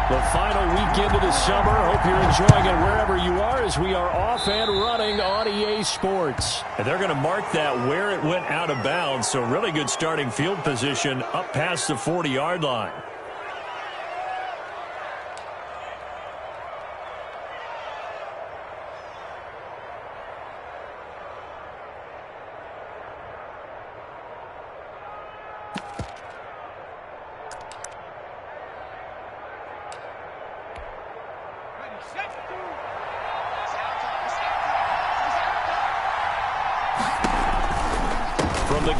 The final weekend of the summer. Hope you're enjoying it wherever you are as we are off and running on EA Sports. And they're going to mark that where it went out of bounds. So really good starting field position up past the 40-yard line.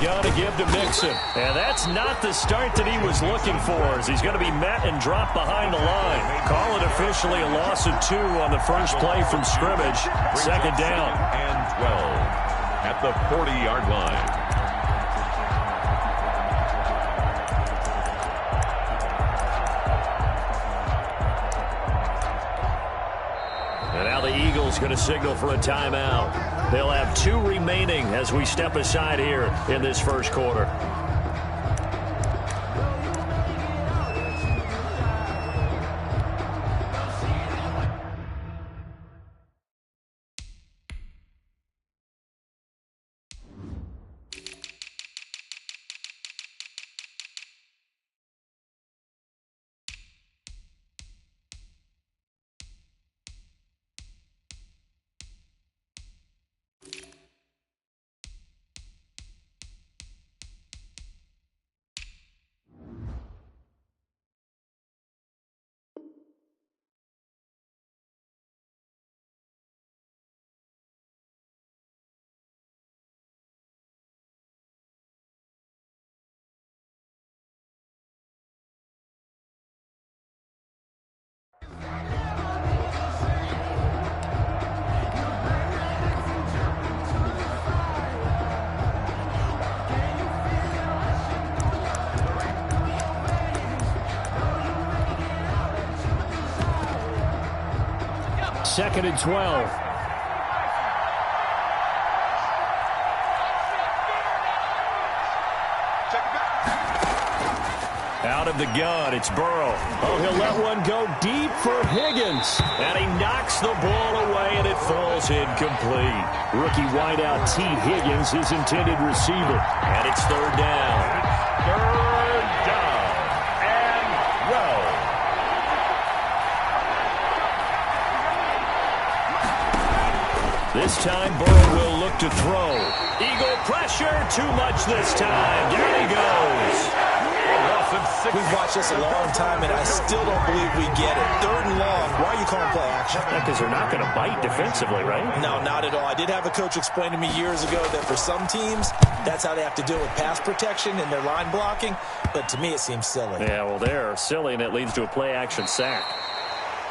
Gun to give to Mixon. And that's not the start that he was looking for, as he's going to be met and dropped behind the line. Call it officially a loss of 2 on the first play from scrimmage. Second down. And 12 at the 40-yard line. And now the Eagles going to signal for a timeout. They'll have 2 remaining as we step aside here in this first quarter. Second and 12. Out of the gun, it's Burrow. Oh, he'll let one go deep for Higgins. And he knocks the ball away, and it falls incomplete. Rookie wideout T. Higgins, his intended receiver. And it's third down. Third down. And well. This time, Burrow will look to throw. Eagle pressure, too much this time. Down he goes. We've watched this a long time, and I still don't believe we get it. Third and long. Why are you calling play action? Because they're not going to bite defensively, right? No, not at all. I did have a coach explain to me years ago that for some teams, that's how they have to deal with pass protection and their line blocking. But to me, it seems silly. Yeah, well, they're silly, and it leads to a play-action sack.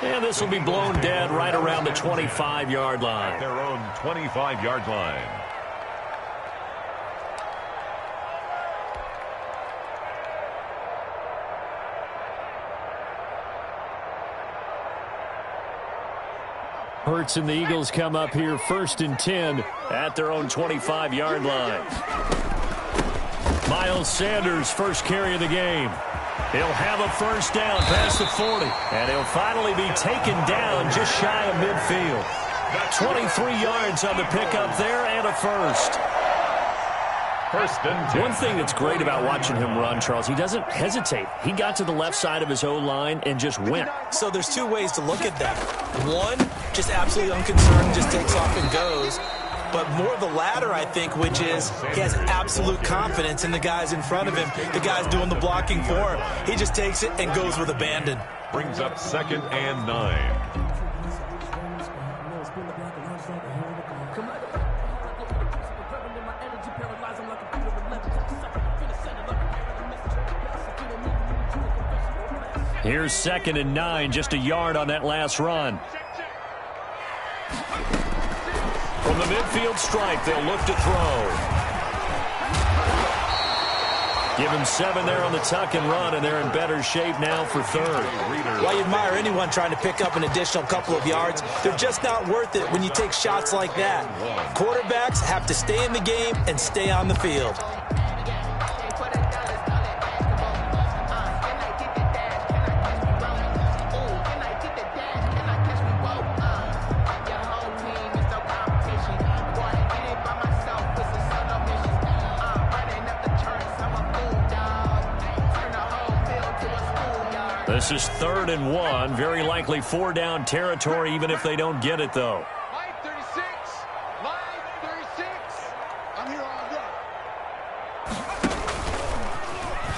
And this will be blown dead right around the 25-yard line. Their own 25-yard line. Hurts and the Eagles come up here first and 10 at their own 25-yard line. Miles Sanders, first carry of the game. He'll have a first down past the 40. And he'll finally be taken down just shy of midfield. 23 yards on the pickup there and a first. First and 10. One thing that's great about watching him run, Charles, he doesn't hesitate. He got to the left side of his own line and just went. So there's 2 ways to look at that. One, just absolutely unconcerned, just takes off and goes. But more the latter, I think, which is he has absolute confidence in the guys in front of him, the guys doing the blocking for him. He just takes it and goes with abandon. Brings up second and 9. Here's second and 9, just a yard on that last run. From the midfield stripe, they'll look to throw. Give him 7 there on the tuck and run, and they're in better shape now for third. While you admire anyone trying to pick up an additional couple of yards, they're just not worth it when you take shots like that. Quarterbacks have to stay in the game and stay on the field. This is 3rd and 1. Very likely 4-down territory, even if they don't get it, though. Line 36. Line 36. I'm here all day.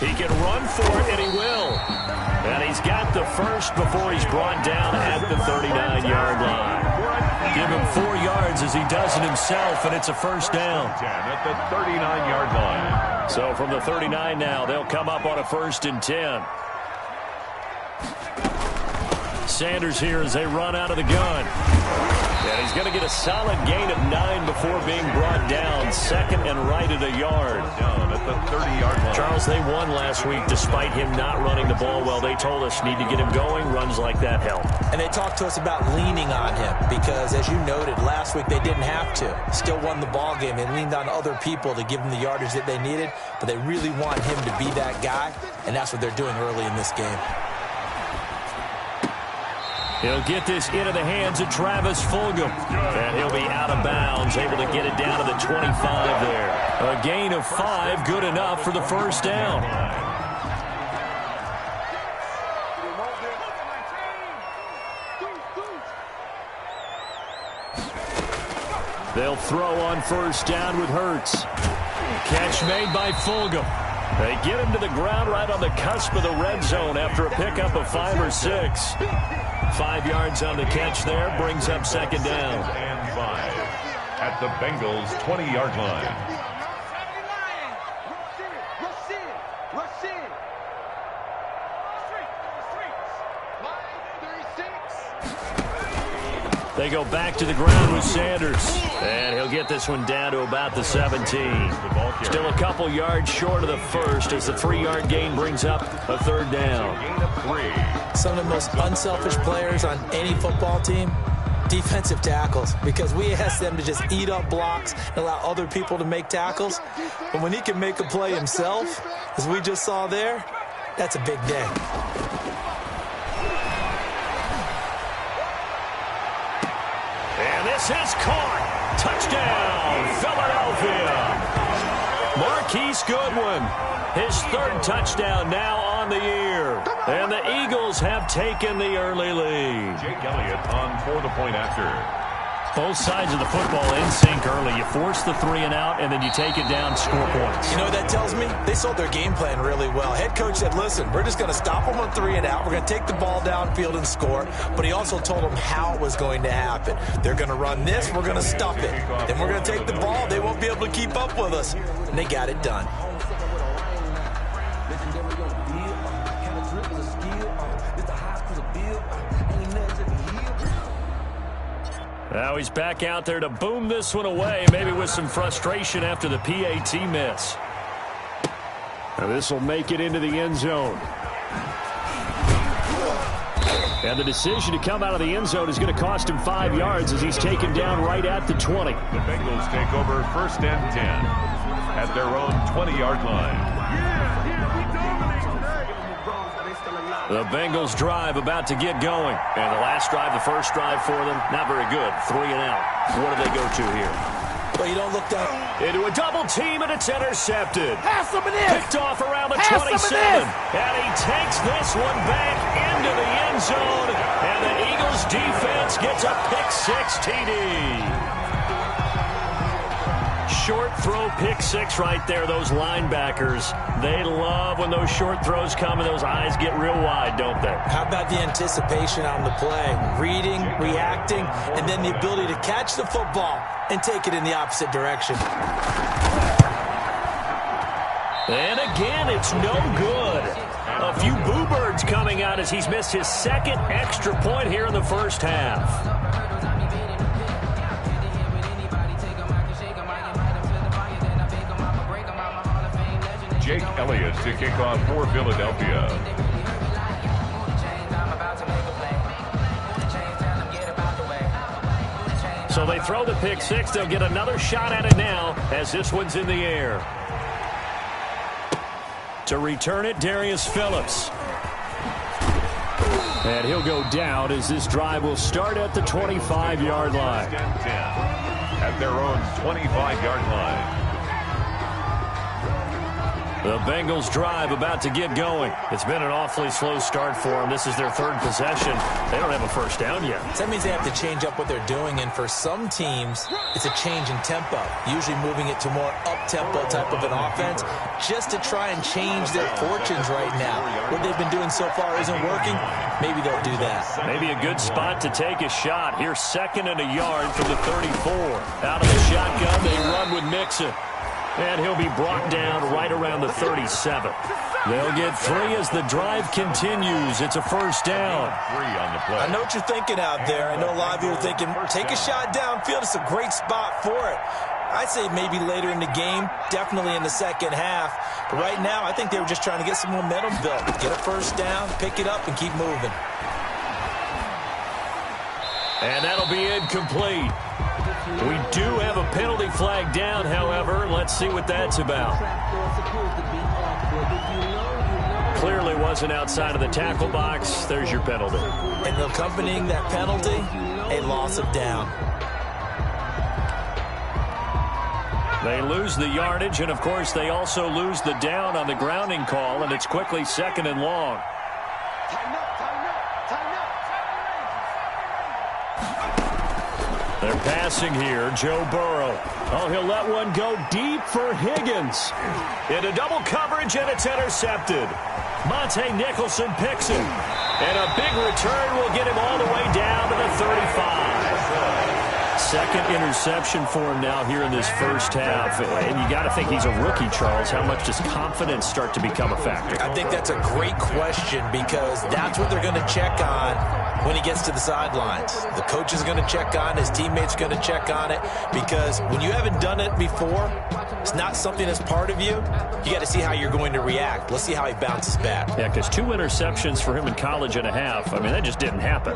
He can run for it, and he will. And he's got the first before he's brought down at the 39-yard line. Give him 4 yards as he does it himself, and it's a first down. At the 39-yard line. So from the 39 now, they'll come up on a 1st and 10. Sanders here as they run out of the gun. And he's going to get a solid gain of 9 before being brought down. 2nd and right at a yard. Down at the 30-yard line. Charles, they won last week despite him not running the ball well. They told us need to get him going. Runs like that help. And they talked to us about leaning on him because, as you noted, last week they didn't have to. Still won the ball game. They leaned on other people to give them the yardage that they needed, but they really want him to be that guy, and that's what they're doing early in this game. He'll get this into the hands of Travis Fulgham. And he'll be out of bounds, able to get it down to the 25 there. A gain of 5, good enough for the first down. They'll throw on first down with Hurts. Catch made by Fulgham. They get him to the ground right on the cusp of the red zone after a pickup of 5 or 6. 5 yards on the catch there, brings up 2nd down. And 5 at the Bengals' 20-yard line. They go back to the ground with Sanders. And he'll get this one down to about the 17. Still a couple yards short of the first as the 3-yard gain brings up a 3rd down. Some of the most unselfish players on any football team, defensive tackles, because we ask them to just eat up blocks and allow other people to make tackles. But when he can make a play himself, as we just saw there, that's a big day. And this is caught. Touchdown, Philadelphia. Marquise Goodwin, his 3rd touchdown now on the year. And the Eagles have taken the early lead. Jake Elliott on for the point after. Both sides of the football in sync early. You force the 3 and out, and then you take it down, score points. You know what that tells me? They sold their game plan really well. Head coach said, listen, we're just going to stop them on 3 and out. We're going to take the ball downfield and score. But he also told them how it was going to happen. They're going to run this. We're going to stop it. Then we're going to take the ball. They won't be able to keep up with us. And they got it done. Now he's back out there to boom this one away, maybe with some frustration after the PAT miss. Now this will make it into the end zone. And the decision to come out of the end zone is going to cost him 5 yards as he's taken down right at the 20. The Bengals take over 1st and 10 at their own 20-yard line. The Bengals drive about to get going. And the last drive, the first drive for them, not very good. 3 and out. What do they go to here? Well, you don't look down. Into a double team, and it's intercepted. Have some of this. Picked off around the Have 27. some of this. And he takes this one back into the end zone. And the Eagles defense gets a pick-6 TD. Short throw pick-6 right there. Those linebackers, they love when those short throws come and those eyes get real wide, don't they? How about the anticipation on the play? Reading, reacting, and then the ability to catch the football and take it in the opposite direction. And again, it's no good. A few boo birds coming out as he's missed his 2nd extra point here in the first half. Jake Elliott to kick off for Philadelphia. So they throw the pick-6. They'll get another shot at it now as this one's in the air. To return it, Darius Phillips. And he'll go down as this drive will start at the 25-yard line. 10 at their own 25-yard line. The Bengals drive about to get going. It's been an awfully slow start for them. This is their third possession. They don't have a first down yet. So that means they have to change up what they're doing, and for some teams, it's a change in tempo, usually moving it to more up-tempo type of an offense just to try and change their fortunes right now. What they've been doing so far isn't working. Maybe they'll do that. Maybe a good spot to take a shot. Here's 2nd and a yard from the 34. Out of the shotgun, they run with Mixon. And he'll be brought down right around the 37. They'll get 3 as the drive continues. It's a first down. 3 on the play. I know what you're thinking out there. I know a lot of you are thinking, take a shot downfield. It's a great spot for it. I'd say maybe later in the game, definitely in the second half. But right now, I think they were just trying to get some momentum built. Get a first down, pick it up, and keep moving. And that'll be incomplete. We do have a penalty flag down, however. Let's see what that's about. Clearly wasn't outside of the tackle box. There's your penalty. And accompanying that penalty, a loss of down. They lose the yardage, and, of course, they also lose the down on the grounding call, and it's quickly 2nd and long. They're passing here. Joe Burrow. Oh, he'll let one go deep for Higgins. Into double coverage, and it's intercepted. Monte Nicholson picks him. And a big return will get him all the way down to the 35. 2nd interception for him now here in this first half. And you got to think he's a rookie, Charles. How much does confidence start to become a factor? I think that's a great question because that's what they're going to check on when he gets to the sidelines. The coach is going to check on, his teammates are going to check on it, because when you haven't done it before, it's not something that's part of you. You got to see how you're going to react. Let's see how he bounces back. Yeah, because 2 interceptions for him in college and a half. I mean, that just didn't happen.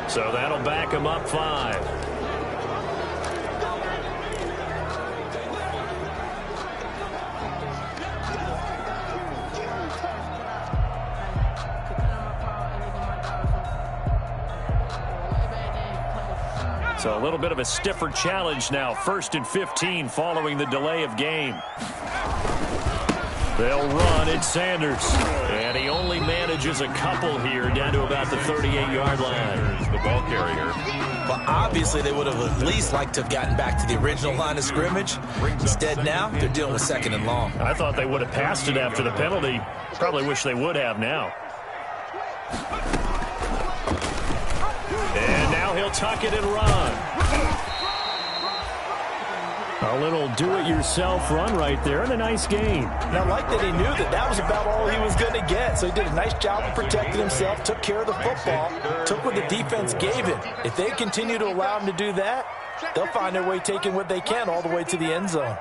So that'll back him up 5. So a little bit of a stiffer challenge now. 1st and 15 following the delay of game. They'll run. It's Sanders. And he only manages a couple here down to about the 38-yard line. There's the ball carrier. But obviously they would have at least liked to have gotten back to the original line of scrimmage. Instead now, they're dealing with 2nd and long. I thought they would have passed it after the penalty. Probably wish they would have now. And now he'll tuck it and run. A little do-it-yourself run right there and a nice gain. Now, I like that he knew that that was about all he was going to get. So he did a nice job of protecting himself, took care of the football, took what the defense gave him. If they continue to allow him to do that, they'll find their way taking what they can all the way to the end zone.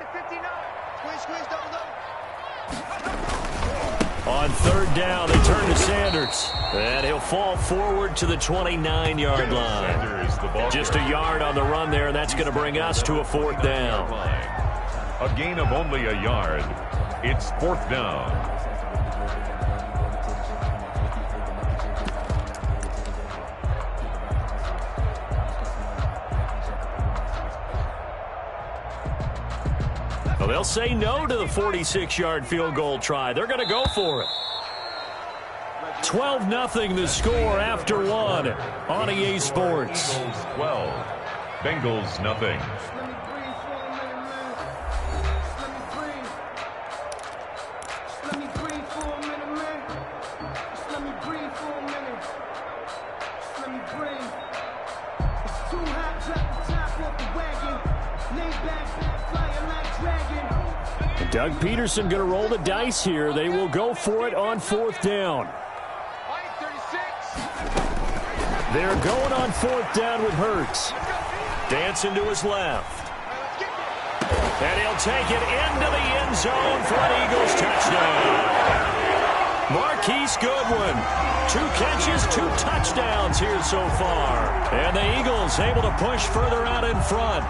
On 3rd down, they turn to Sanders. And he'll fall forward to the 29-yard line. Just a yard on the run there, and that's going to bring us to a 4th down. A gain of only a yard. It's 4th down. Well, they'll say no to the 46-yard field goal try. They're going to go for it. 12-0 the score after 1 on EA Sports. 12. Bengals nothing. Doug Peterson going to roll the dice here. They will go for it on 4th down. They're going on 4th down with Hurts. Dancing to his left. And he'll take it into the end zone for an Eagles touchdown. Marquise Goodwin. 2 catches, 2 touchdowns here so far. And the Eagles able to push further out in front.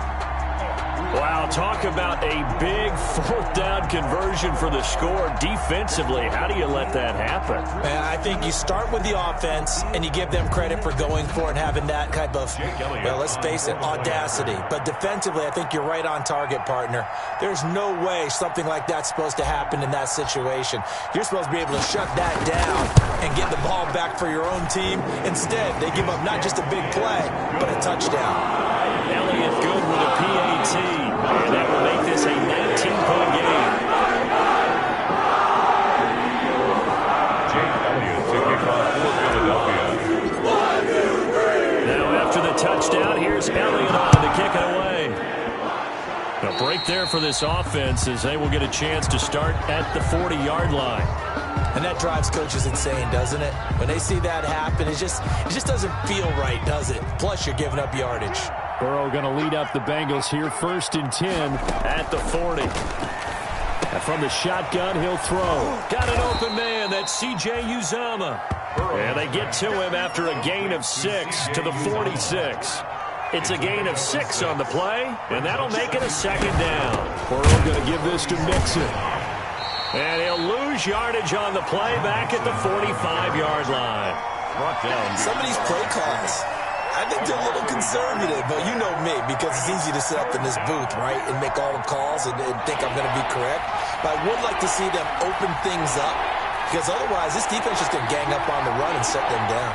Wow, talk about a big fourth down conversion for the score. Defensively, how do you let that happen? Man, I think you start with the offense and you give them credit for going for it and having that type of, well, let's face it, audacity. But defensively, I think you're right on target, partner. There's no way something like that's supposed to happen in that situation. You're supposed to be able to shut that down and get the ball back for your own team. Instead, they give up not just a big play, but a touchdown. Elliott good with a PAT, and that will make this a 19-point game. Jake Elliott to kick off for Philadelphia. Now after the touchdown, here's Elliott on to kick it away. A break there for this offense as they will get a chance to start at the 40-yard line. And that drives coaches insane, doesn't it? When they see that happen, it just doesn't feel right, does it? Plus, you're giving up yardage. Burrow going to lead up the Bengals here, 1st and 10 At the 40. And from the shotgun, he'll throw. Got an open man. That's C.J. Uzomah. And they get to him after a gain of 6 to the 46. It's a gain of 6 on the play, and that'll make it a 2nd down. Burrow going to give this to Mixon. And he'll lose yardage on the play back at the 45-yard line. Brought down. Some of these play calls, I think they're a little conservative, but you know me, because it's easy to sit up in this booth, right, and make all the calls and think I'm going to be correct. But I would like to see them open things up, because otherwise this defense is going to gang up on the run and set them down.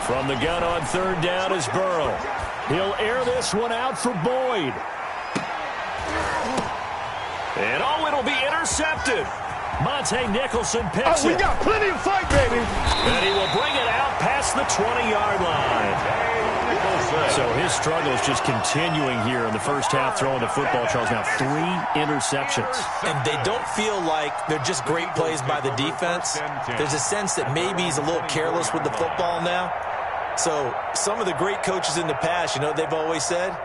From the gun on 3rd down is Burrow. He'll air this one out for Boyd. And it'll be intercepted. Monte Nicholson picks We it. got plenty of fight, baby. And he will bring it out past the 20-yard line. So his struggle is just continuing here in the first half, throwing the football, Charles. Now 3 interceptions. And they don't feel like they're just great plays by the defense. There's a sense that maybe he's a little careless with the football now. So some of the great coaches in the past, you know what they've always said?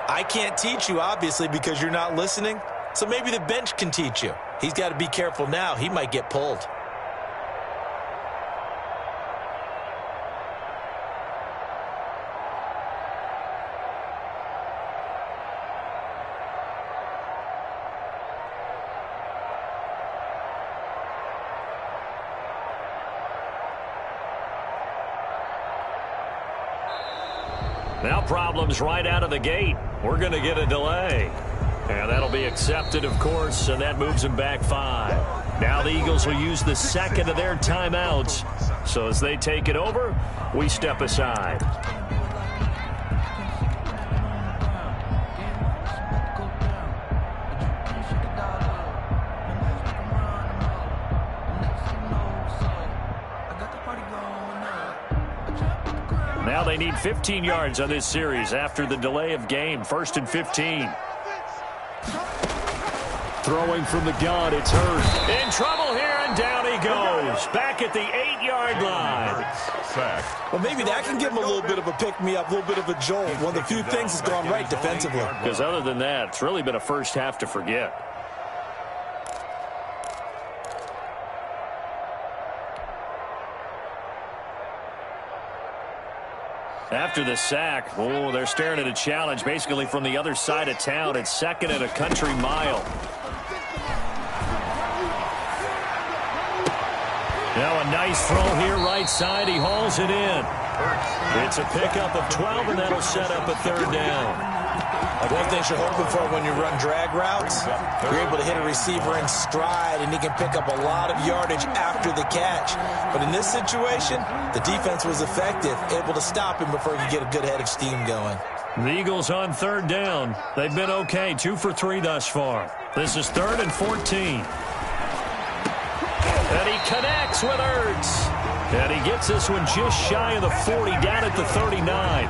I can't teach you, obviously, because you're not listening. So maybe the bench can teach you. He's got to be careful now. He might get pulled. Now problems right out of the gate. We're going to get a delay. And that'll be accepted, of course, and that moves them back 5. Now the Eagles will use the 2nd of their timeouts. So as they take it over, we step aside. Now they need 15 yards on this series after the delay of game. 1st and 15. Throwing from the gun, it's Hurst. In trouble here, and down he goes. Back at the 8-yard line. Sack. Well, maybe that can give him a little bit of a pick-me-up, a little bit of a jolt. One of the few things that's gone right defensively. Because other than that, it's really been a first half to forget. After the sack, they're staring at a challenge basically from the other side of town. It's 2nd and a country mile. Now a nice throw here right side. He hauls it in. It's a pickup of 12, and that'll set up a 3rd down. One thing you're hoping for when you run drag routes, you're able to hit a receiver in stride, and he can pick up a lot of yardage after the catch. But in this situation, the defense was effective, able to stop him before he could get a good head of steam going. The Eagles on 3rd down. They've been okay, 2 for 3 thus far. This is 3rd and 14. And he connects with Ertz. And he gets this one just shy of the 40, down at the 39.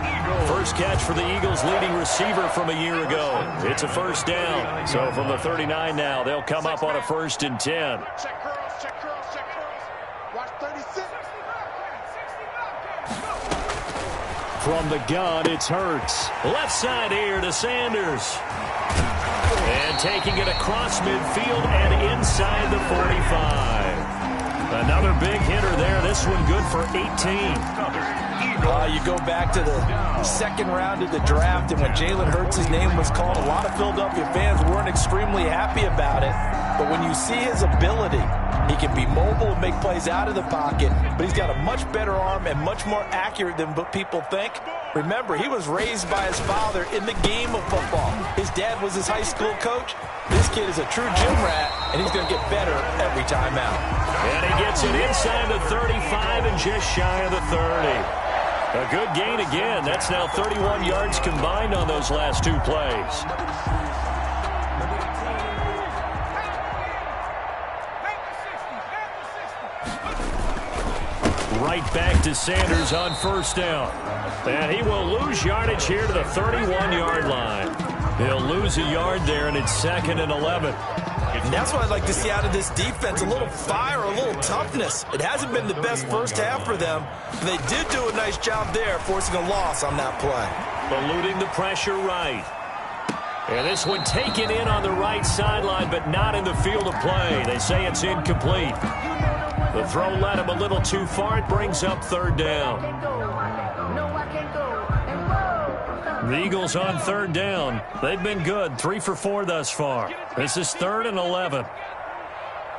First catch for the Eagles' leading receiver from a year ago. It's a 1st down. So from the 39 now, they'll come up on a 1st and 10. Check curls, check curls, check curls. Watch 36. From the gun, it's Hurts. Left side here to Sanders. And taking it across midfield and inside the 45. Another big hitter there. This one good for 18. You go back to the second round of the draft, and when Jalen Hurts' name was called, a lot of Philadelphia fans weren't extremely happy about it. But when you see his ability, he can be mobile and make plays out of the pocket, but he's got a much better arm and much more accurate than what people think. Remember, he was raised by his father in the game of football. His dad was his high school coach. This kid is a true gym rat, and he's going to get better every time out. And he gets it inside the 35 and just shy of the 30. A good gain again. That's now 31 yards combined on those last two plays. Right back to Sanders on first down. And he will lose yardage here to the 31-yard line. He'll lose a yard there, and it's 2nd and 11. And that's what I'd like to see out of this defense, a little fire, a little toughness. It hasn't been the best first half for them. But they did do a nice job there, forcing a loss on that play. Eluding the pressure right. And this one taken in on the right sideline, but not in the field of play. They say it's incomplete. The throw led him a little too far. It brings up 3rd down. The Eagles on 3rd down. They've been good, 3 for 4 thus far. This is 3rd and 11.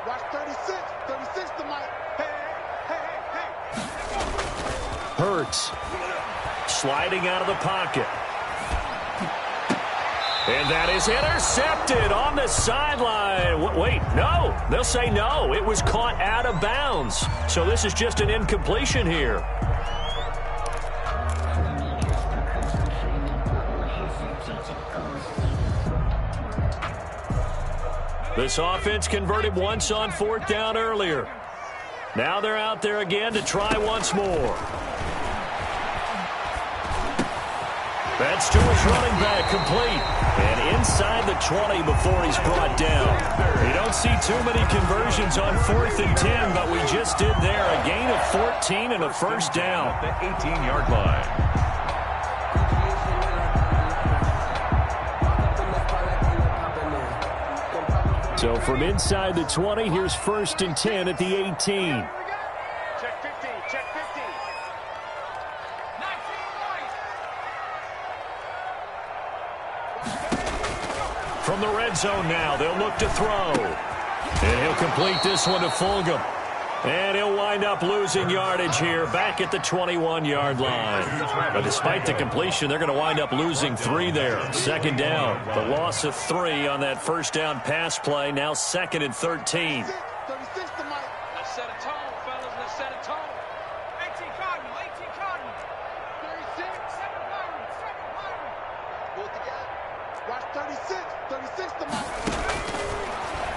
Watch 36 to Mike. Hey. Hurts sliding out of the pocket. And that is intercepted on the sideline. Wait, no. They'll say no. It was caught out of bounds. So this is just an incompletion here. This offense converted once on 4th down earlier. Now they're out there again to try once more. That's to his running back, complete. And inside the 20 before he's brought down. You don't see too many conversions on 4th and 10, but we just did there. A gain of 14 and a first down. The 18-yard line. So from inside the 20, here's 1st and 10 at the 18. Check 15. From the red zone now, they'll look to throw. And he'll complete this one to Fulgham. And he'll wind up losing yardage here back at the 21-yard line. But despite the completion, they're going to wind up losing 3 there. 2nd down. The loss of 3 on that first down pass play. Now 2nd and 13. 36 to Mike. Let's set a tone, fellas. Let's set a tone. 18 Cardinal. 36. 7 Byron. Go together. Watch 36 to Mike.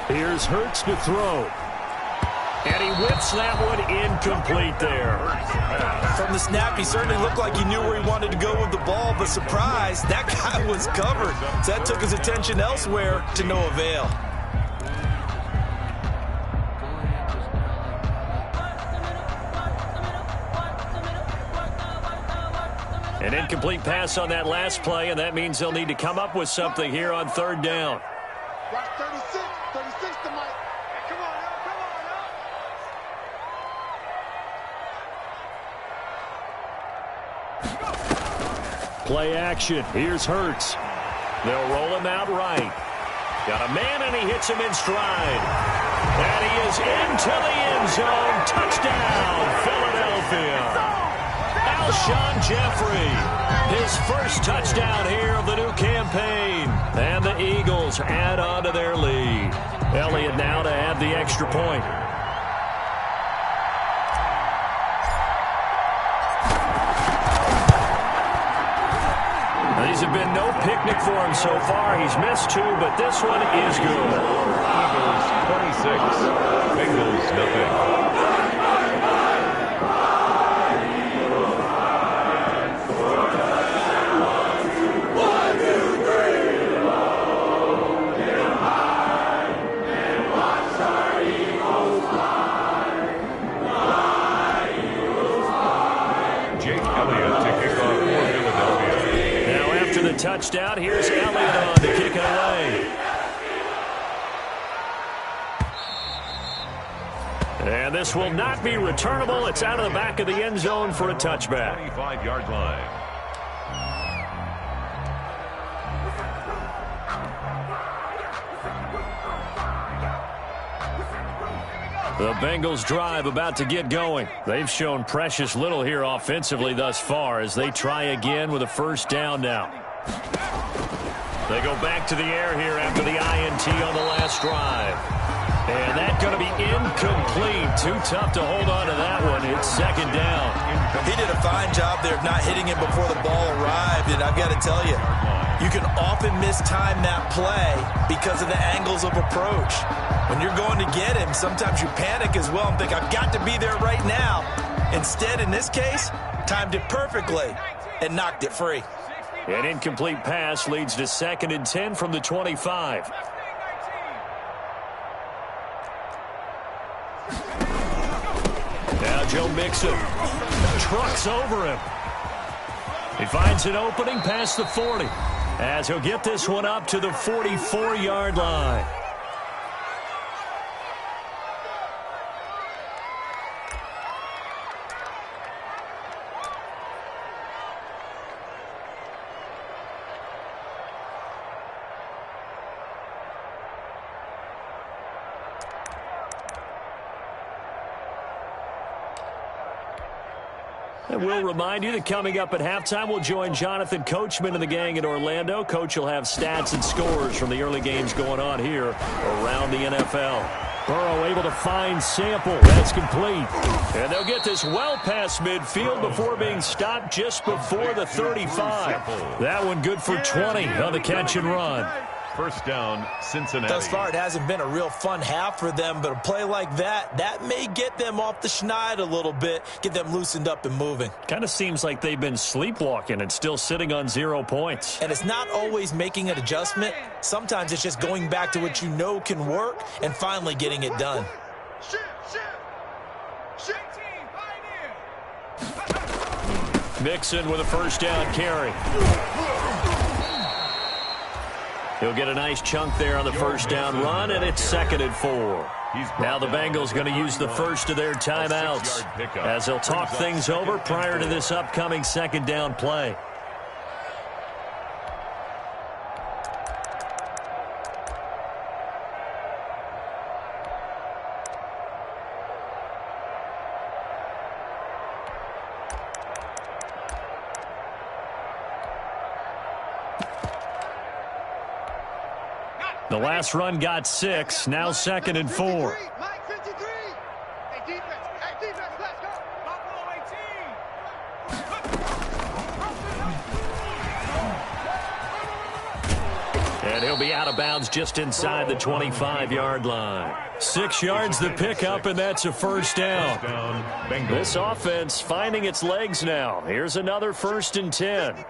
Here's Hurts to throw. And he whips that one incomplete there. From the snap, he certainly looked like he knew where he wanted to go with the ball, but surprise, that guy was covered. So that took his attention elsewhere to no avail. An incomplete pass on that last play, and that means they'll need to come up with something here on 3rd down. Watch 36 to Mike. Hey, come on, yo. Play action. Here's Hurts. They'll roll him out right. Got a man, and he hits him in stride. And he is into the end zone. Touchdown, Philadelphia. Alshon Jeffrey, his first touchdown here of the new campaign. And the Eagles add on to their lead. Elliott now to add the extra point. These have been no picnic for him so far. He's missed 2, but this one is good. Eagles 26, Bengals nothing. Touchdown. Here's Elliott on to kick it away. And this will not be returnable. It's out of the back of the end zone for a touchback. 25-yard line. The Bengals drive about to get going. They've shown precious little here offensively thus far as they try again with a first down now. They go back to the air here after the INT on the last drive. And that's going to be incomplete. Too tough to hold on to that one. It's second down. He did a fine job there of not hitting him before the ball arrived. And I've got to tell you, you can often mistime that play because of the angles of approach. When you're going to get him, sometimes you panic as well and think, I've got to be there right now. Instead, in this case, timed it perfectly and knocked it free. An incomplete pass leads to 2nd and 10 from the 25. Now Joe Mixon trucks over him. He finds an opening past the 40 as he'll get this one up to the 44-yard line. And we'll remind you that coming up at halftime, we'll join Jonathan Coachman and the gang in Orlando. Coach will have stats and scores from the early games going on here around the NFL. Burrow able to find Sample. That's complete. And they'll get this well past midfield before being stopped just before the 35. That one good for 20 on the catch and run. First down, Cincinnati. Thus far, it hasn't been a real fun half for them, but a play like that may get them off the schneid a little bit, get them loosened up and moving. Kind of seems like they've been sleepwalking and still sitting on 0 points. And it's not always making an adjustment. Sometimes it's just going back to what you know can work and finally getting it done. Mixon with a first down carry. He'll get a nice chunk there on the first down run, and it's 2nd and 4. Now the Bengals going to use the first of their timeouts as they'll talk things over prior to this upcoming second down play. The last run got 6, now 2nd and 4. And he'll be out of bounds just inside the 25-yard line. 6 yards the pickup, and that's a first down. This offense finding its legs now. Here's another 1st and 10.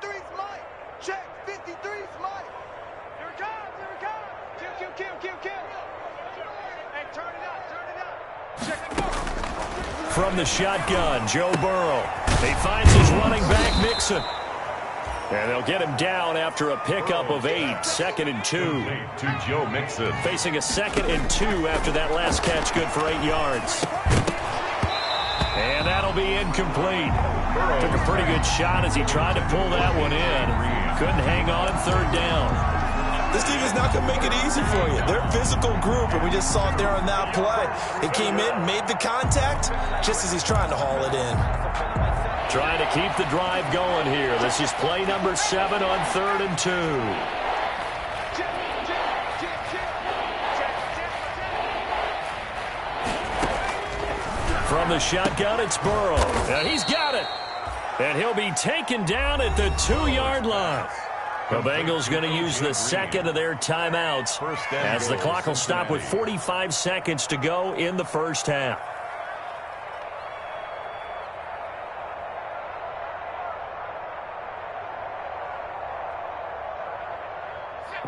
From the shotgun, Joe Burrow. He finds his running back, Mixon. And they'll get him down after a pickup of 8. 2nd and 2. To Joe Mixon. Facing a 2nd and 2 after that last catch, good for 8 yards. And that'll be incomplete. Took a pretty good shot as he tried to pull that one in. Couldn't hang on 3rd down. This team is not going to make it easy for you. They're a physical group, and we just saw it there on that play. He came in, made the contact, just as he's trying to haul it in. Trying to keep the drive going here. This is play number 7 on 3rd and 2. From the shotgun, it's Burrow. And he's got it. And he'll be taken down at the 2-yard line. The Bengals going to use the 2nd of their timeouts as the clock will stop with 45 seconds to go in the first half.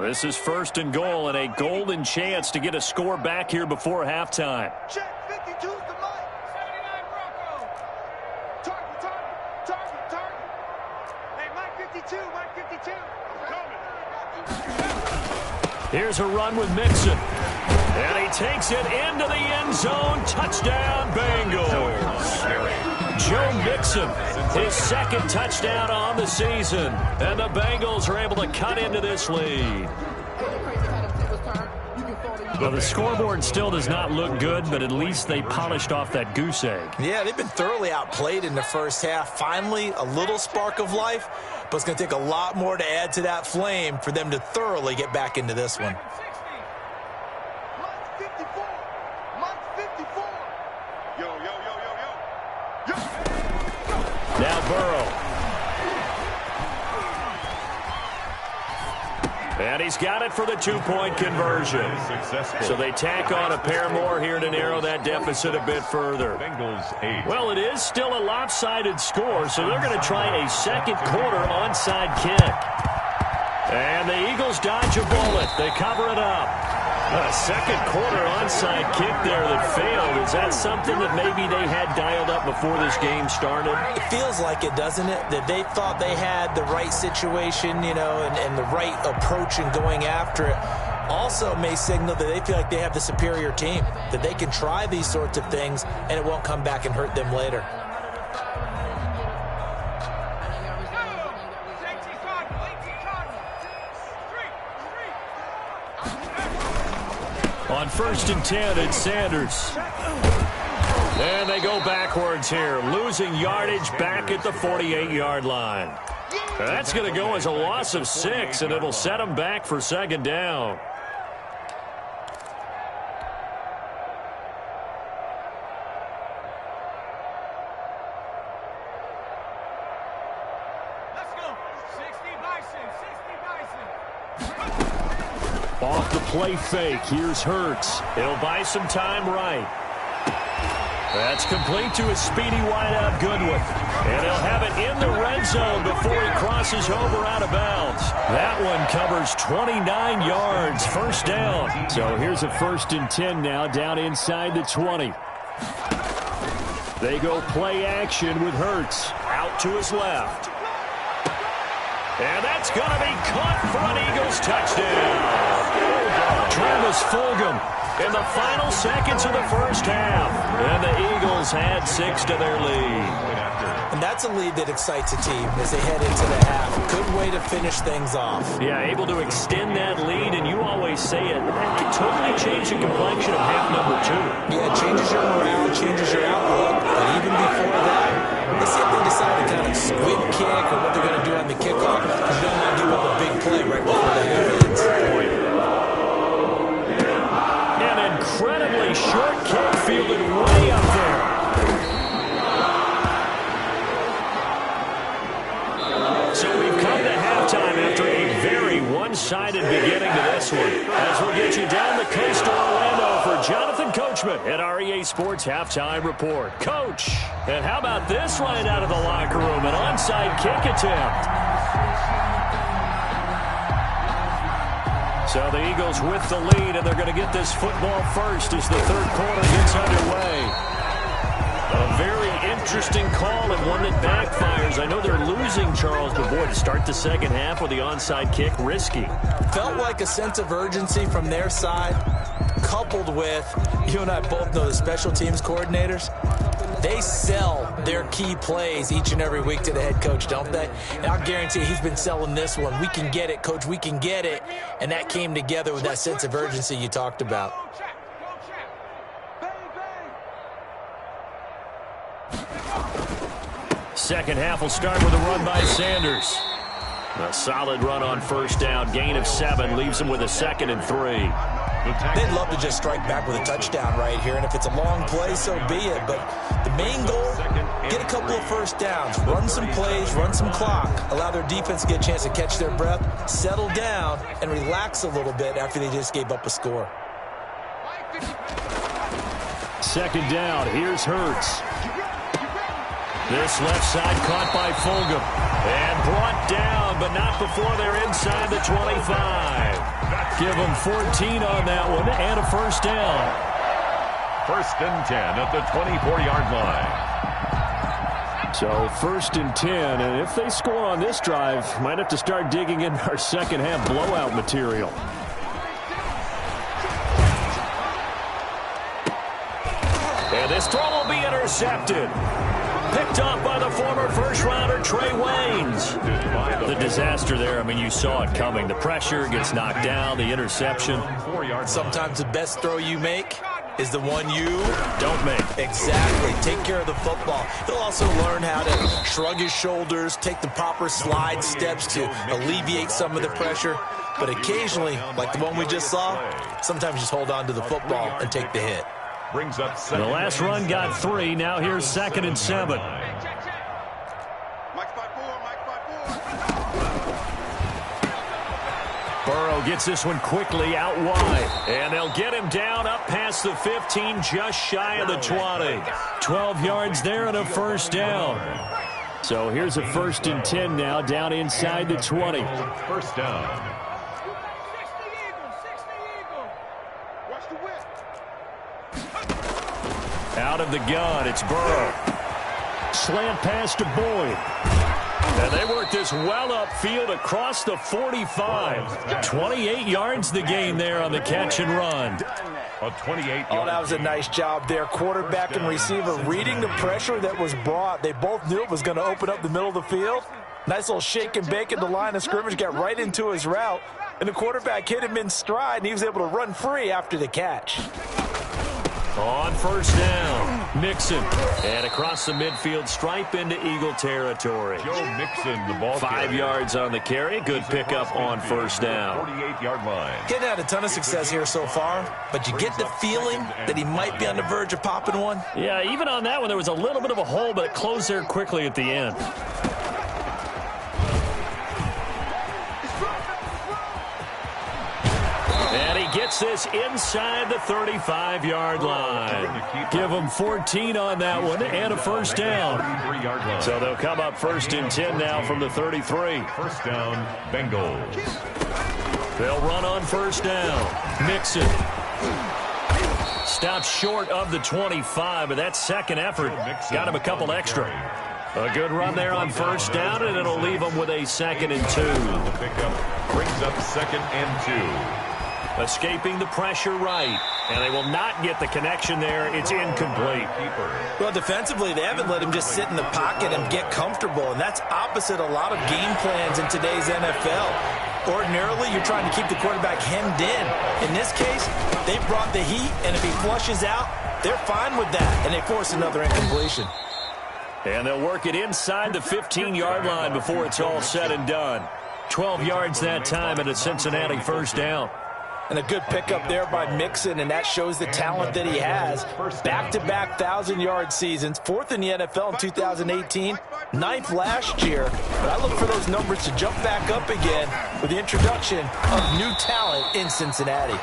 This is 1st and goal and a golden chance to get a score back here before halftime. Check 52's the Mike. 79 Bronco. Target. Hey, Mike 52, Mike 52. Here's a run with Mixon. And he takes it into the end zone. Touchdown, Bengals. Joe Mixon, his second touchdown on the season. And the Bengals are able to cut into this lead. Well, the scoreboard still does not look good, but at least they polished off that goose egg. Yeah, they've been thoroughly outplayed in the first half. Finally, a little spark of life, but it's going to take a lot more to add to that flame for them to thoroughly get back into this one. Now Burrow. And he's got it for the two-point conversion. So they tack on a pair more here to narrow that deficit a bit further. Well, it is still a lopsided score, so they're going to try a second quarter onside kick. And the Eagles dodge a bullet. They cover it up. A second quarter onside kick there that failed. Is that something that maybe they had dialed up before this game started? It feels like it, doesn't it? That they thought they had the right situation, you know, and the right approach in going after it. Also may signal that they feel like they have the superior team, that they can try these sorts of things and it won't come back and hurt them later. On 1st and 10, it's Sanders. And they go backwards here, losing yardage back at the 48-yard line. That's going to go as a loss of 6, and it'll set them back for second down. Off the play fake, here's Hurts. He'll buy some time right. That's complete to a speedy wideout Goodwin. And he'll have it in the red zone before he crosses over out of bounds. That one covers 29 yards, first down. So here's a 1st and 10 now, down inside the 20. They go play action with Hurts. Out to his left. And that's going to be caught for an Eagles touchdown. Travis Fulgham in the final seconds of the first half. And the Eagles add 6 to their lead. And that's a lead that excites a team as they head into the half. Good way to finish things off. Yeah, able to extend that lead, and you always say it, that can totally change the complexion of half number 2. Yeah, it changes your morale, changes your outlook. But even before that, let's see if they decide to kind of squib kick or what they're going to do on the kickoff. Because they don't want to give up a big play right before the half ends. An incredibly short kick fielded way up there. So we've come to halftime after a very one-sided beginning to this one. As we'll get you down the coast to Orlando for Jonathan Coachman at our EA Sports Halftime Report. Coach, and how about this right out of the locker room? An onside kick attempt. So the Eagles with the lead, and they're going to get this football first as the third quarter gets underway. A very interesting call and one that backfires. I know they're losing Charles, but boy, to start the second half with the onside kick, risky. Felt like a sense of urgency from their side, coupled with, you and I both know the special teams coordinators. They sell their key plays each and every week to the head coach, don't they? And I'll guarantee he's been selling this one. We can get it, coach, we can get it. And that came together with that sense of urgency you talked about. Second half will start with a run by Sanders. A solid run on first down. Gain of 7 leaves him with a 2nd and 3. They'd love to just strike back with a touchdown right here, and if it's a long play, so be it. But the main goal, get a couple of first downs, run some plays, run some clock, allow their defense to get a chance to catch their breath, settle down, and relax a little bit after they just gave up a score. Second down, here's Hurts. This left side caught by Fulgham. And brought down, but not before they're inside the 25. Give them 14 on that one and a first down. 1st and 10 at the 24-yard line. So 1st and 10, and if they score on this drive, might have to start digging in our second half blowout material. And this throw will be intercepted. Picked off by the former first-rounder Trey Waynes. The disaster there, I mean, you saw it coming. The pressure gets knocked down, the interception. Sometimes the best throw you make is the one you don't make. Exactly. Take care of the football. He'll also learn how to shrug his shoulders, take the proper slide steps to alleviate some of the pressure. But occasionally, like the one we just saw, sometimes just hold on to the football and take the hit. Brings up the last run got 3. Now here's 2nd and 7. Burrow gets this one quickly out wide. And they'll get him down up past the 15, just shy of the 20. 12 yards there and a first down. So here's a 1st and 10 now, down inside the 20. First down. Out of the gun, it's Burrow. Slant pass to Boyd. And they work this well upfield across the 45. 28 yards the gain there on the catch and run. A 28-yard. Oh, that was a nice job there. Quarterback and receiver reading the pressure that was brought. They both knew it was going to open up the middle of the field. Nice little shake and bake at the line of scrimmage, got right into his route. And the quarterback hit him in stride, and he was able to run free after the catch. On first down, Mixon. And across the midfield stripe into Eagle territory. Joe Mixon, the ball 5 yards on the carry. Good pickup on first down. 48-yard line. Getting had a ton of success here so far, but you get the feeling that he might be on the verge of popping one. Yeah, even on that one, there was a little bit of a hole, but it closed there quickly at the end. Gets this inside the 35-yard line. Give them 14 on that one and a first down. So they'll come up 1st and 10 now from the 33. First down, Bengals. They'll run on first down. Mixon. Stops short of the 25, but that second effort got him a couple extra. A good run there on first down, and it'll leave them with a 2nd and 2. The pickup brings up 2nd and 2. Escaping the pressure right, and they will not get the connection there. It's incomplete. Well, defensively, they haven't let him just sit in the pocket and get comfortable, and that's opposite a lot of game plans in today's NFL. Ordinarily, you're trying to keep the quarterback hemmed in. In this case, they brought the heat, and if he flushes out, they're fine with that, and they force another incompletion. And they'll work it inside the 15-yard line before it's all said and done. 12 yards that time and a Cincinnati first down. And a good pickup there by Mixon, and that shows the talent that he has. Back-to-back 1,000-yard seasons, 4th in the NFL in 2018, 9th last year. But I look for those numbers to jump back up again with the introduction of new talent in Cincinnati.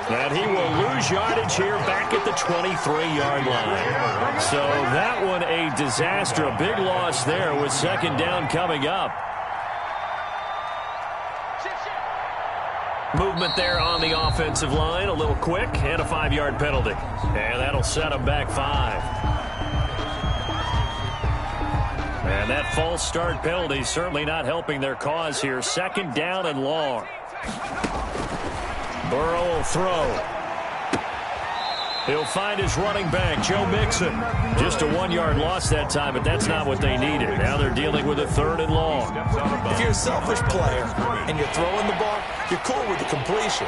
And he will lose yardage here back at the 23-yard line. So that one a disaster, a big loss there with 2nd down coming up. Movement there on the offensive line, a little quick, and a 5-yard penalty. And that'll set them back 5. And that false start penalty certainly not helping their cause here. 2nd down and long. Burrow will throw. He'll find his running back, Joe Mixon. Just a 1-yard loss that time, but that's not what they needed. Now they're dealing with a 3rd and long. If you're a selfish player and you're throwing the ball, you're cool with the completion.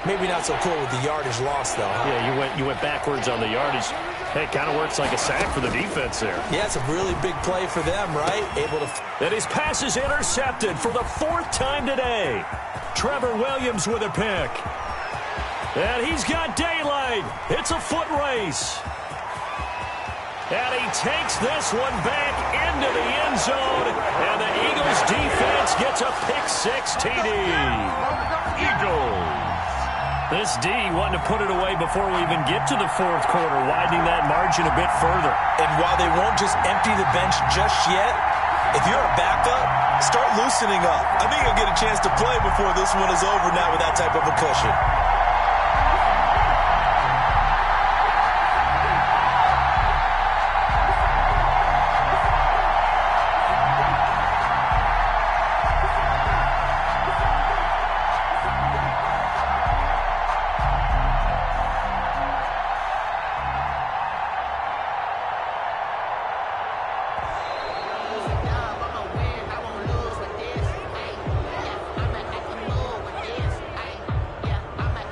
Maybe not so cool with the yardage loss, though. Yeah, you went backwards on the yardage. Hey, it kind of works like a sack for the defense there. Yeah, it's a really big play for them, right? Able to. And his pass is intercepted for the 4th time today. Trevor Williams with a pick. And he's got daylight. It's a foot race. And he takes this one back into the end zone. And the Eagles defense gets a pick-6 TD. Eagles. This D wanting to put it away before we even get to the 4th quarter, widening that margin a bit further. And while they won't just empty the bench just yet, if you're a backup, start loosening up. I think you'll get a chance to play before this one is over now with that type of a cushion.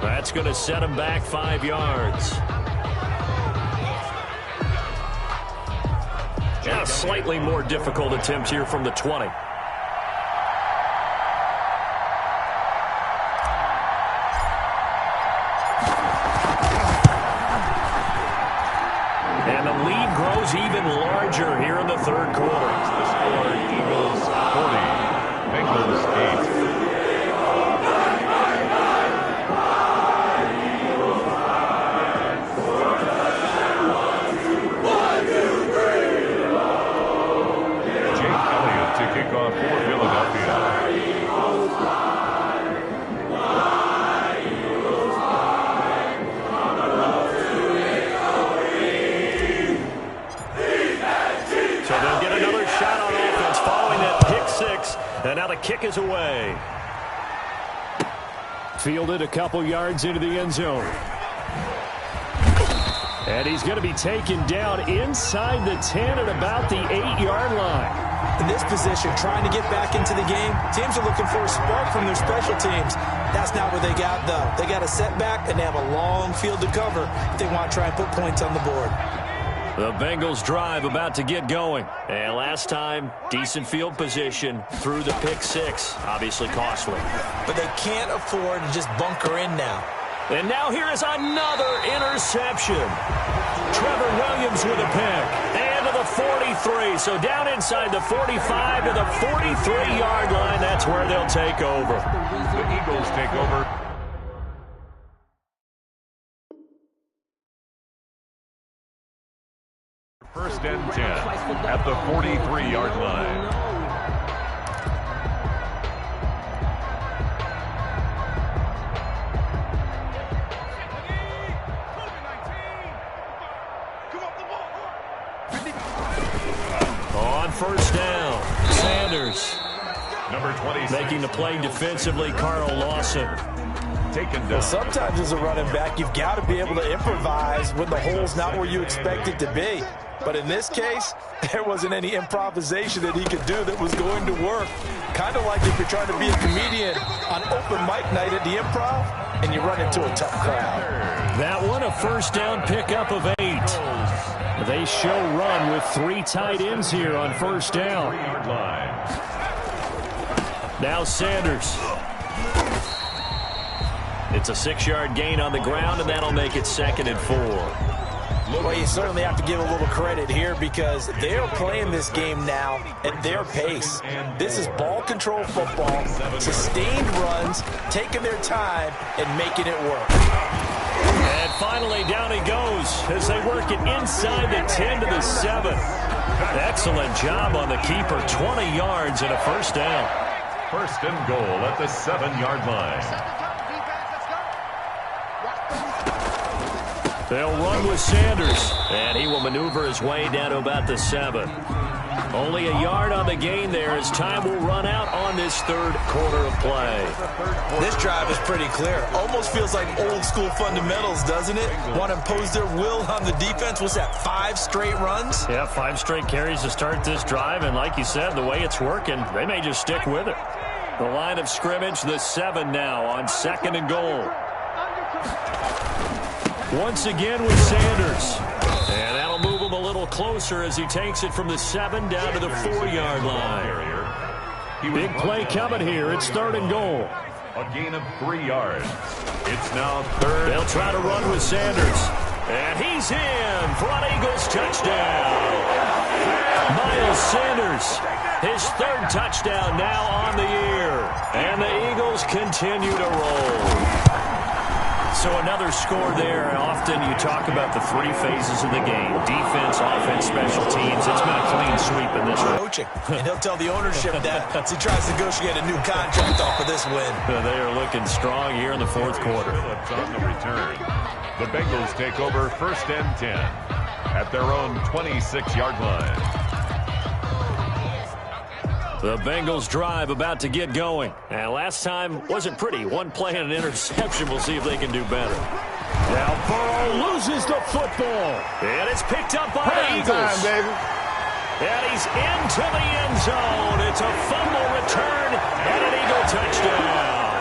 That's going to set him back 5 yards. Now, slightly more difficult attempt here from the 20. And the lead grows even larger here in the third quarter. The score, Eagles 40, Bengals 8. Kickoff for Philadelphia. So they'll get another shot on offense following that pick six. And now the kick is away. Fielded a couple yards into the end zone. And he's going to be taken down inside the 10 at about the 8-yard line. In this position, trying to get back into the game, teams are looking for a spark from their special teams. That's not what they got, though. They got a setback, and they have a long field to cover if they want to try and put points on the board. The Bengals drive about to get going. And last time, decent field position through the pick six. Obviously costly. But they can't afford to just bunker in now. And now here is another interception. Trevor Williams with a pick. And to the 43. So down inside the 45 to the 43-yard line. That's where they'll take over. The Eagles take over. First and 10 at the 43-yard line. On first down, Sanders. Number 26. Making the play defensively, Carl Lawson. Taken down. Well, sometimes as a running back, you've got to be able to improvise when the hole's not where you expect it to be. But in this case, there wasn't any improvisation that he could do that was going to work. Kind of like if you're trying to be a comedian on open mic night at the Improv and you run into a tough crowd. That one, a first down pickup of 8. They show run with 3 tight ends here on first down. Now Sanders. It's a 6-yard gain on the ground, and that'll make it 2nd and 4. Well, you certainly have to give a little credit here because they're playing this game now at their pace. This is ball control football, sustained runs, taking their time, and making it work. And finally, down he goes as they work it inside the 10 to the 7. Excellent job on the keeper, 20 yards and a first down. First and goal at the 7-yard line. They'll run with Sanders, and he will maneuver his way down to about the 7. Only a yard on the gain there as time will run out on this third quarter of play. This drive is pretty clear. Almost feels like old school fundamentals, doesn't it? Want to impose their will on the defense. What's that, 5 straight runs? Yeah, 5 straight carries to start this drive, and like you said, the way it's working, they may just stick with it. The line of scrimmage, the 7 now on 2nd and goal. Once again with Sanders. And that'll move him a little closer as he takes it from the 7 down to the 4-yard line. Big play coming here. It's 3rd and goal. A gain of 3 yards. It's now 3rd. They'll try to run with Sanders. And he's in for an Eagles touchdown. Miles Sanders, his 3rd touchdown now on the year. And the Eagles continue to roll. So another score there. Often you talk about the 3 phases of the game. Defense, offense, special teams. It's been a clean sweep in this one. Coaching. And he'll tell the ownership that as he tries to negotiate a new contract off of this win. They are looking strong here in the 4th quarter. Phillips on the return. The Bengals take over 1st and 10 at their own 26-yard line. The Bengals drive about to get going. And last time wasn't pretty. 1 play and an interception. We'll see if they can do better. Now Burrow loses the football. And it's picked up by the Eagles. Time, baby. And he's into the end zone. It's a fumble return and an Eagle touchdown.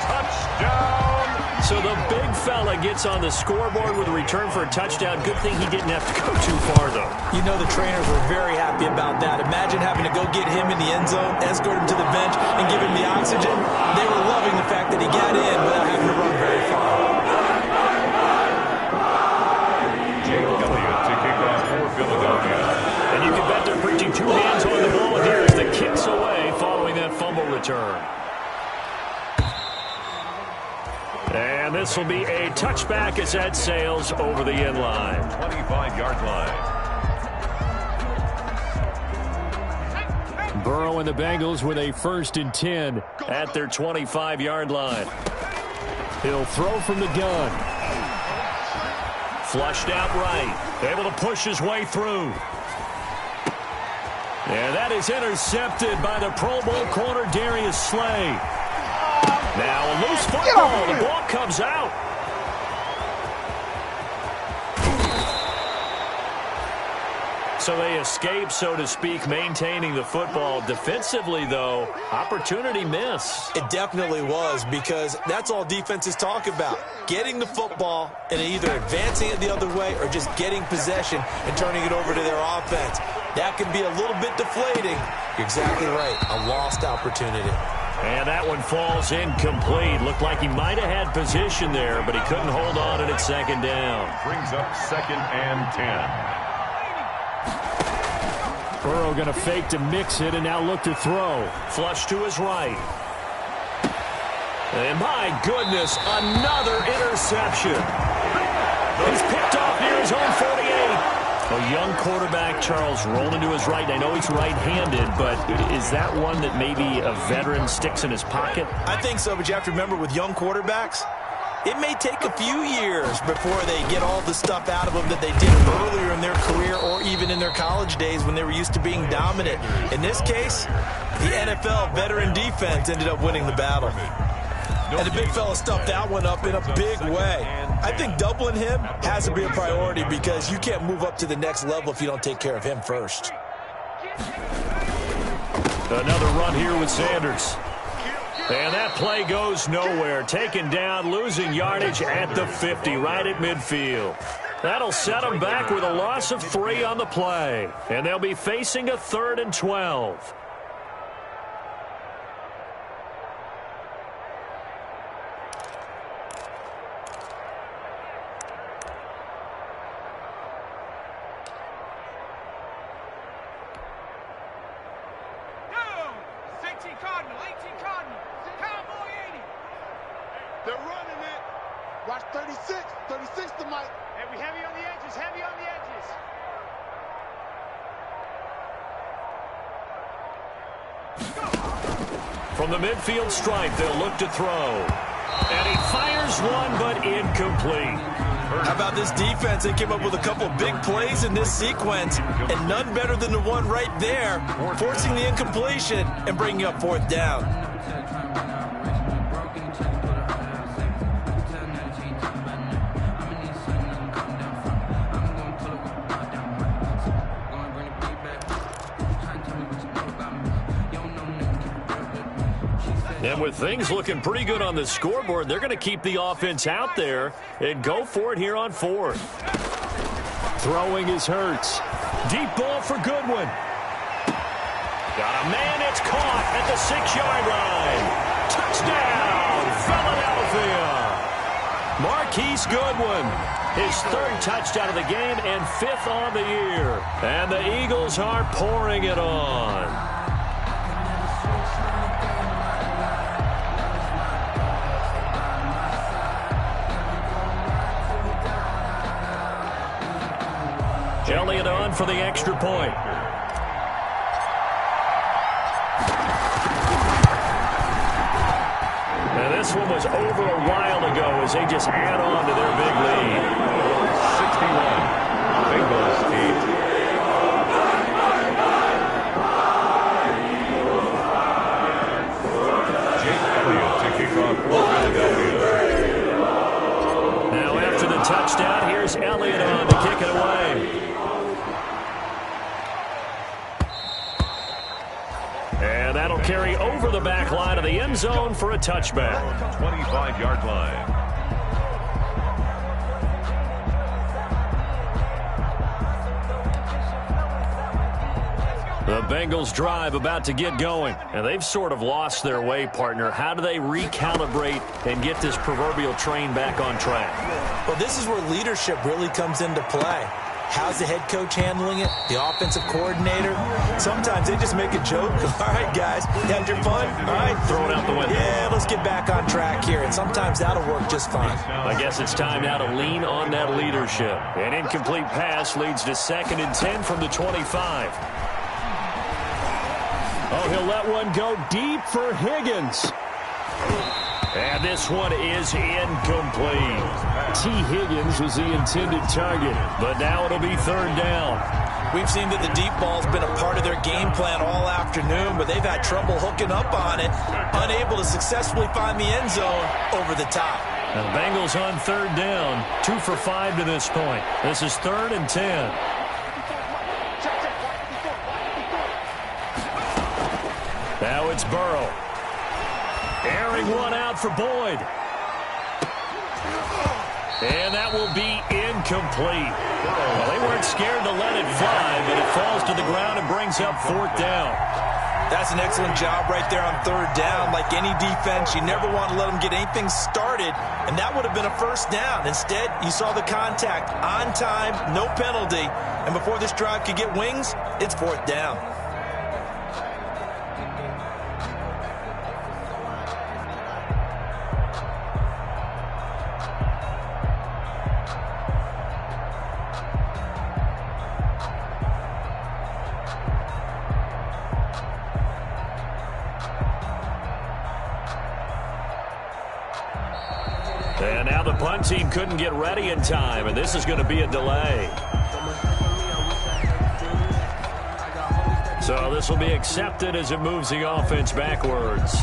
Touchdown, So the big fella gets on the scoreboard with a return for a touchdown. Good thing he didn't have to go too far, though. You know the trainers were very happy about that. Imagine having to go get him in the end zone, escort him to the bench, and give him the oxygen. They were loving the fact that he got in without having to run very far. Jake Elliott to kick off for Philadelphia. And you can bet they're preaching two hands on the ball here as the kick's away following that fumble return. And this will be a touchback as that sails over the end line. 25-yard line. Burrow and the Bengals with a 1st and 10 at their 25-yard line. He'll throw from the gun. Flushed out right. Able to push his way through. And that is intercepted by the Pro Bowl corner Darius Slay. Now a loose football. The ball comes out. So they escape, so to speak, maintaining the football. Defensively, though, opportunity miss. It definitely was, because that's all defenses talk about. Getting the football and either advancing it the other way or just getting possession and turning it over to their offense. That can be a little bit deflating. You're exactly right. A lost opportunity. And that one falls incomplete. Looked like he might have had position there, but he couldn't hold on at it 2nd down. Brings up 2nd and 10. Burrow going to fake to mix it and now look to throw. Flush to his right. And my goodness, another interception. He's picked off near his own 48. A young quarterback, Charles, rolling to his right. I know he's right-handed, but is that one that maybe a veteran sticks in his pocket? I think so, but you have to remember with young quarterbacks, it may take a few years before they get all the stuff out of them that they did earlier in their career or even in their college days when they were used to being dominant. In this case, the NFL veteran defense ended up winning the battle. And the big fella stuffed that one up in a big way. I think doubling him has to be a priority because you can't move up to the next level if you don't take care of him first. Another run here with Sanders. And that play goes nowhere. Taken down, losing yardage at the 50, right at midfield. That'll set them back with a loss of 3 on the play. And they'll be facing a 3rd and 12. They're running it. Watch 36. 36 to Mike. Heavy on the edges. Heavy on the edges. From the midfield stripe, they'll look to throw. And he fires one, but incomplete. How about this defense? They came up with a couple of big plays in this sequence, and none better than the one right there, forcing the incompletion and bringing up 4th down. And with things looking pretty good on the scoreboard, they're going to keep the offense out there and go for it here on 4th. Throwing is Hurts. Deep ball for Goodwin. Got a man, it's caught at the 6-yard line. Touchdown, Philadelphia. Marquise Goodwin, his 3rd touchdown of the game and 5th on the year. And the Eagles are pouring it on. Elliott on for the extra point. And this one was over a while ago as they just add on to their big lead. 61. Bengals 8. Jake Elliott to kick off for Philadelphia. Now after the touchdown, here's Elliott on to kick it away. And that'll carry over the back line of the end zone for a touchback. 25-yard line. Bengals drive about to get going. And they've sort of lost their way, partner. How do they recalibrate and get this proverbial train back on track? Well, this is where leadership really comes into play. How's the head coach handling it? The offensive coordinator? Sometimes they just make a joke. All right, guys, you had your fun? All right. Throw it out the window. Yeah, let's get back on track here. And sometimes that'll work just fine. I guess it's time now to lean on that leadership. An incomplete pass leads to 2nd and 10 from the 25. Oh, he'll let one go deep for Higgins. And this one is incomplete. T. Higgins was the intended target, but now it'll be 3rd down. We've seen that the deep ball's been a part of their game plan all afternoon, but they've had trouble hooking up on it, unable to successfully find the end zone over the top. And the Bengals on 3rd down, 2 for 5 to this point. This is 3rd and 10. Now it's Burrow. Airing one out for Boyd. And that will be incomplete. Well, they weren't scared to let it fly, but it falls to the ground and brings up 4th down. That's an excellent job right there on 3rd down. Like any defense, you never want to let them get anything started, and that would have been a 1st down. Instead, you saw the contact on time, no penalty, and before this drive could get wings, it's 4th down. And now the punt team couldn't get ready in time, and this is going to be a delay. So this will be accepted as it moves the offense backwards.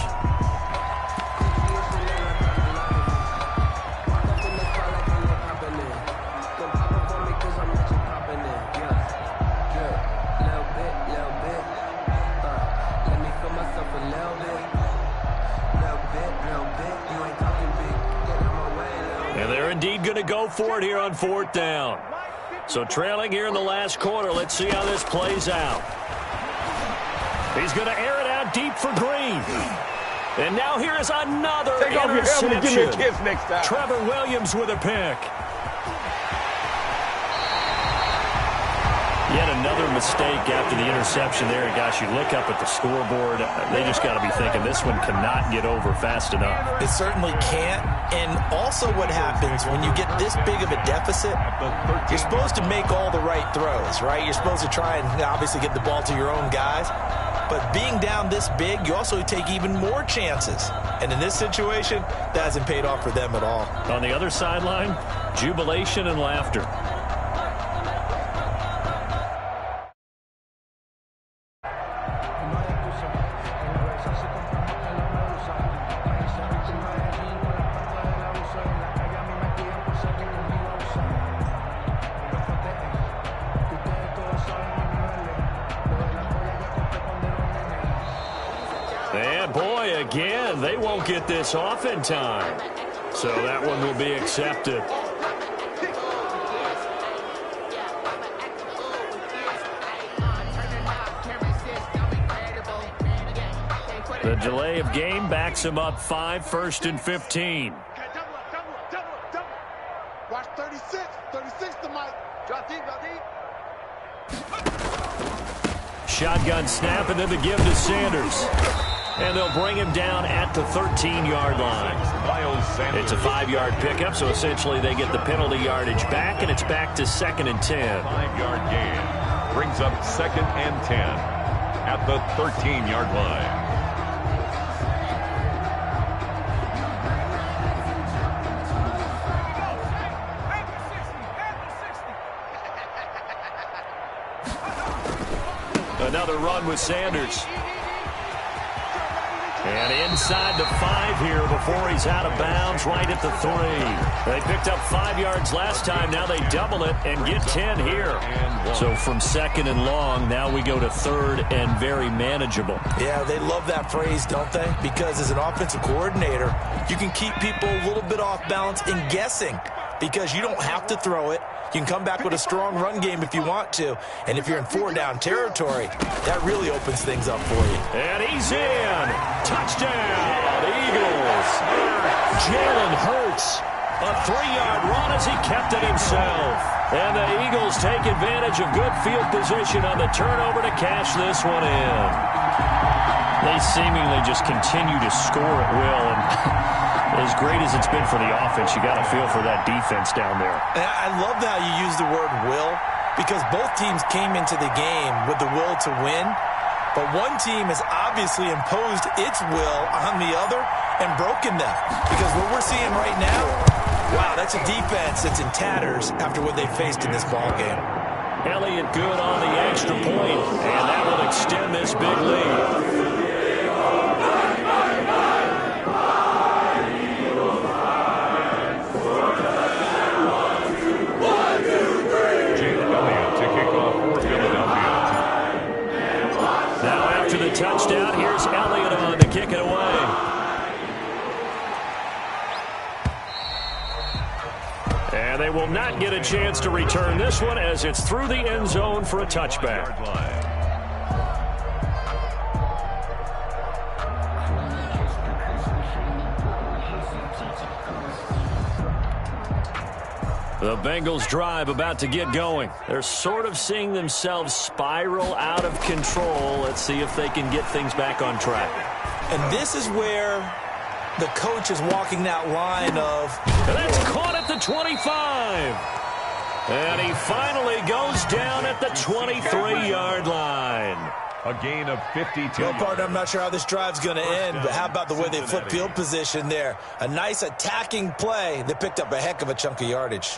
Indeed going to go for it here on 4th down. So trailing here in the last quarter. Let's see how this plays out. He's going to air it out deep for Green. And now here is another interception. Give me a kiss next time. Trevor Williams with a pick. Yet another mistake after the interception there. And gosh, you look up at the scoreboard. They just got to be thinking this one cannot get over fast enough. It certainly can't. And also what happens when you get this big of a deficit, you're supposed to make all the right throws, right? You're supposed to try and obviously get the ball to your own guys. But being down this big, you also take even more chances. And in this situation, that hasn't paid off for them at all. On the other sideline, jubilation and laughter. And boy, again, they won't get this off in time. So that one will be accepted. The delay of game backs him up 5, 1st and 15. Double. Watch 36. 36 to Mike. Drop deep. Shotgun snap, and then the give to Sanders. And they'll bring him down at the 13-yard line. It's a 5-yard pickup, so essentially they get the penalty yardage back, and it's back to 2nd and 10. 5-yard gain brings up 2nd and 10 at the 13-yard line. Another run with Sanders. And inside the 5 here before he's out of bounds right at the 3. They picked up 5 yards last time. Now they double it and get 10 here. So from 2nd and long, now we go to 3rd and very manageable. Yeah, they love that phrase, don't they? Because as an offensive coordinator, you can keep people a little bit off balance and guessing because you don't have to throw it. You can come back with a strong run game if you want to. And if you're in 4-down territory, that really opens things up for you. And he's in. Touchdown, Eagles. Jalen Hurts. A 3-yard run as he kept it himself. And the Eagles take advantage of good field position on the turnover to cash this one in. They seemingly just continue to score at will. And as great as it's been for the offense, you got to feel for that defense down there. And I love how you use the word will, because both teams came into the game with the will to win. But one team has obviously imposed its will on the other and broken them. Because what we're seeing right now, wow, that's a defense that's in tatters after what they faced in this ball game. Elliott good on the extra point, and that will extend this big lead. Touchdown. Here's Elliott on to kick it away. And they will not get a chance to return this one as it's through the end zone for a touchback. The Bengals drive about to get going. They're sort of seeing themselves spiral out of control. Let's see if they can get things back on track. And this is where the coach is walking that line of... And that's caught at the 25. And he finally goes down at the 23-yard line. A gain of 52. Well, partner, I'm not sure how this drive's going to end, but how about the way they flip field position there? A nice attacking play. They picked up a heck of a chunk of yardage.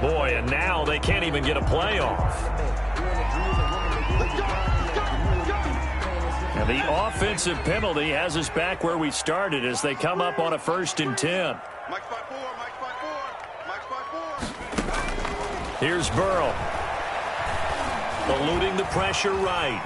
Boy, and now they can't even get a playoff. And the offensive penalty has us back where we started as they come up on a 1st and 10. Here's Burrow. Eluding the pressure right.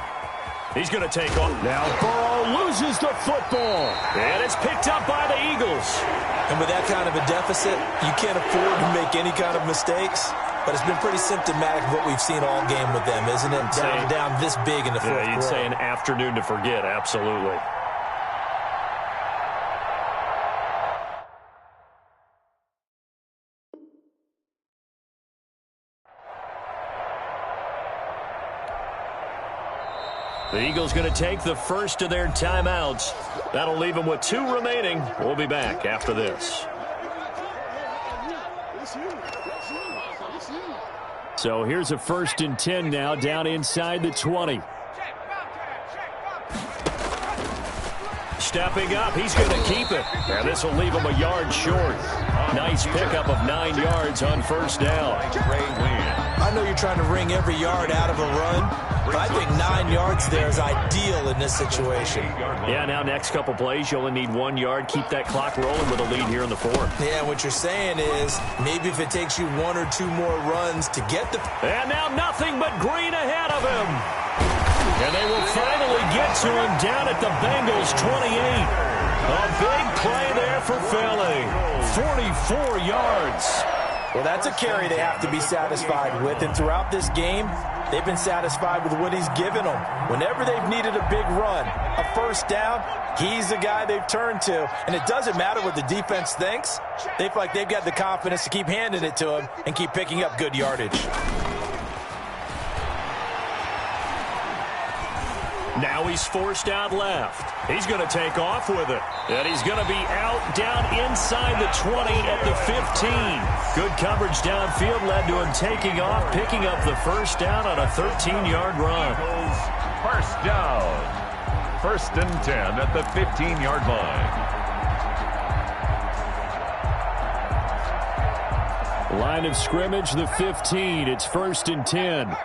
He's going to take off. Now Burrow loses the football. And it's picked up by the Eagles. And with that kind of a deficit, you can't afford to make any kind of mistakes. But it's been pretty symptomatic of what we've seen all game with them, isn't it? Down this big in the fourth quarter. You'd say an afternoon to forget, absolutely. The Eagles going to take the first of their timeouts. That'll leave them with 2 remaining. We'll be back after this. So here's a 1st and 10 now down inside the 20. Stepping up, he's going to keep it. And this will leave him a yard short. Nice pickup of 9 yards on 1st down. I know you're trying to wring every yard out of a run, but I think 9 yards there is ideal in this situation. Yeah, now next couple plays, you only need 1 yard. Keep that clock rolling with a lead here in the 4th. Yeah, what you're saying is maybe if it takes you 1 or 2 more runs to get the... And now nothing but green ahead of him. And they will finally get to him down at the Bengals 28. A big play there for Philly. 44 yards. Well, that's a carry they have to be satisfied with. And throughout this game, they've been satisfied with what he's given them. Whenever they've needed a big run, a 1st down, he's the guy they've turned to. And it doesn't matter what the defense thinks. They feel like they've got the confidence to keep handing it to him and keep picking up good yardage. Now he's forced out left. He's going to take off with it. And he's going to be out down inside the 20 at the 15. Good coverage downfield led to him taking off, picking up the 1st down on a 13-yard run. 1st down. 1st and 10 at the 15-yard line. Line of scrimmage, the 15. It's 1st and 10.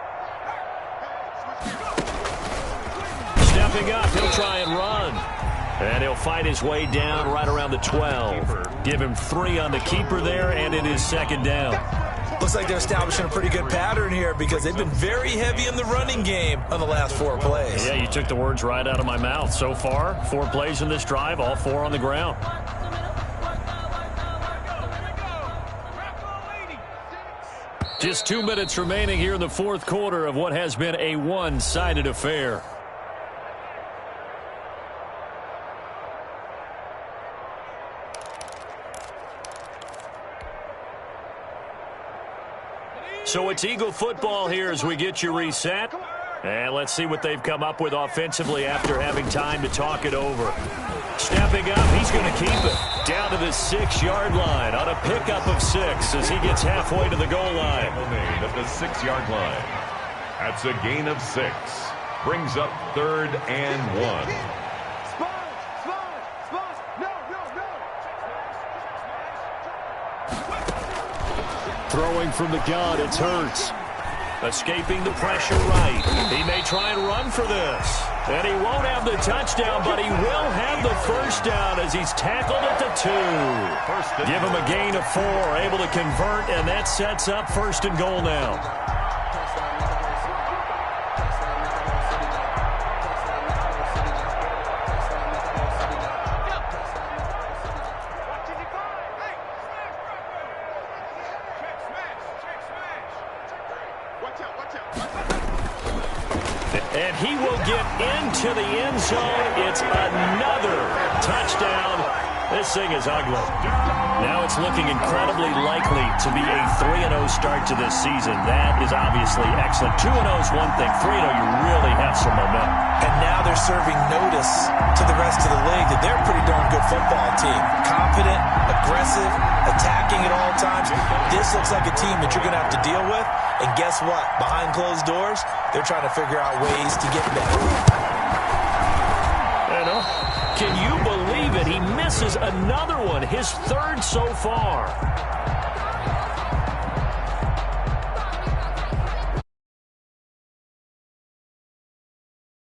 Stepping up, he'll try and run. And he'll fight his way down right around the 12. Give him 3 on the keeper there, and it is 2nd down. Looks like they're establishing a pretty good pattern here because they've been very heavy in the running game on the last 4 plays. Yeah, you took the words right out of my mouth. So far, 4 plays in this drive, all 4 on the ground. Just 2 minutes remaining here in the 4th quarter of what has been a one-sided affair. So it's Eagle football here as we get you reset. And let's see what they've come up with offensively after having time to talk it over. Stepping up, he's going to keep it. Down to the 6-yard line on a pickup of 6 as he gets halfway to the goal line. At the 6-yard line. That's a gain of 6. Brings up 3rd and 1. Throwing from the gun, it's Hurts. Escaping the pressure right. He may try and run for this. And he won't have the touchdown, but he will have the 1st down as he's tackled at the 2. Give him a gain of 4, able to convert, and that sets up 1st and goal now. And he will get into the end zone. It's another touchdown. This thing is ugly. Now it's looking incredibly likely to be a 3-0 start to this season. That is obviously excellent. 2-0 is one thing. 3-0, you really have some momentum. And now they're serving notice to the rest of the league that they're a pretty darn good football team. Confident, aggressive, attacking at all times. This looks like a team that you're going to have to deal with. And guess what? Behind closed doors, they're trying to figure out ways to get better. Can you believe it? He misses another one, his 3rd so far.